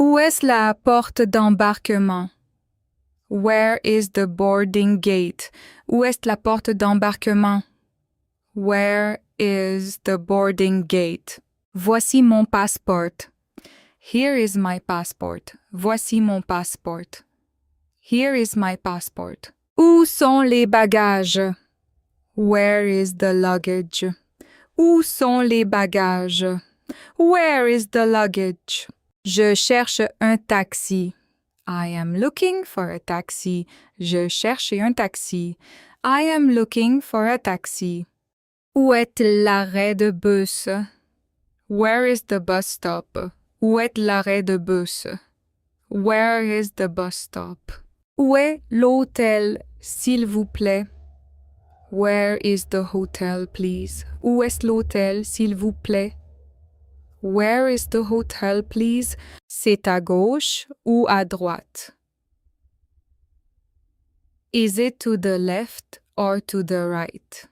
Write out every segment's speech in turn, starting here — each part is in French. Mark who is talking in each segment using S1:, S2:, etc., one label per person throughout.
S1: Où est la porte d'embarquement? Where is the boarding gate? Où est la porte d'embarquement? Where is the boarding gate? Voici mon passeport. Here is my passport. Voici mon passeport. Here is my passport. Où sont les bagages? Where is the luggage? Où sont les bagages? Where is the luggage? Je cherche un taxi. I am looking for a taxi. Je cherche un taxi. I am looking for a taxi. Où est l'arrêt de bus? Where is the bus stop? Où est l'arrêt de bus? Where is the bus stop? Où est l'hôtel, s'il vous plaît? Where is the hotel, please? Où est l'hôtel, s'il vous plaît? Where is the hotel, please? C'est à gauche ou à droite? Is it to the left or to the right?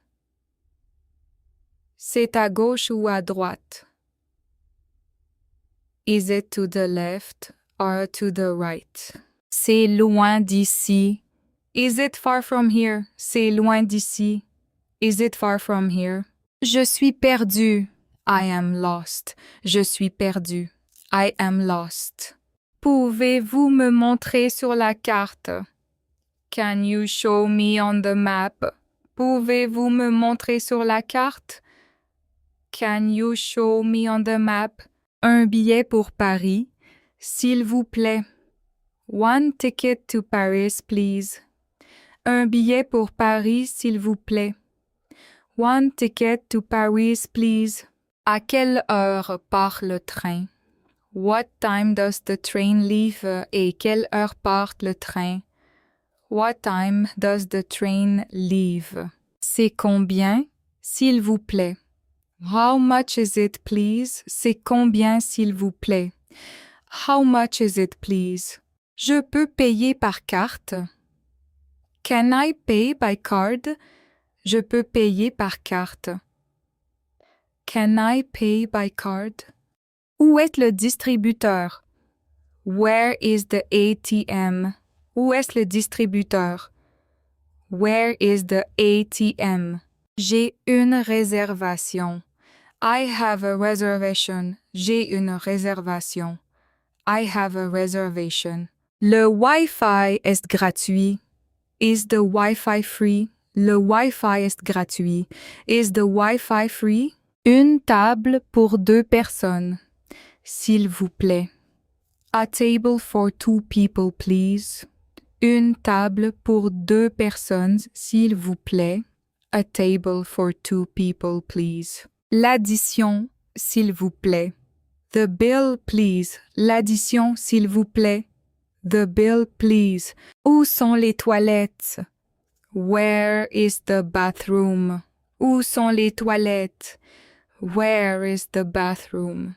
S1: C'est à gauche ou à droite? Is it to the left or to the right? C'est loin d'ici. Is it far from here? C'est loin d'ici. Is it far from here? Je suis perdu. I am lost. Je suis perdu. I am lost. Pouvez-vous me montrer sur la carte? Can you show me on the map? Pouvez-vous me montrer sur la carte? Can you show me on the map? Un billet pour Paris, s'il vous plaît. One ticket to Paris, please. Un billet pour Paris, s'il vous plaît. One ticket to Paris, please. À quelle heure part le train? What time does the train leave? Et quelle heure part le train? What time does the train leave? C'est combien, s'il vous plaît? How much is it, please? C'est combien, s'il vous plaît? How much is it, please? Je peux payer par carte? Can I pay by card? Je peux payer par carte. Can I pay by card? Où est le distributeur? Where is the ATM? Où est le distributeur? Where is the ATM? J'ai une réservation. I have a reservation. J'ai une réservation. I have a reservation. Le Wi-Fi est gratuit. Is the Wi-Fi free? Le Wi-Fi est gratuit. Is the Wi-Fi free? Une table pour 2 personnes. S'il vous plaît. A table for 2 people, please. Une table pour 2 personnes, s'il vous plaît. A table for 2 people, please. L'addition, s'il vous plaît. The bill, please. L'addition, s'il vous plaît. The bill, please. Où sont les toilettes? Where is the bathroom? Où sont les toilettes? Where is the bathroom?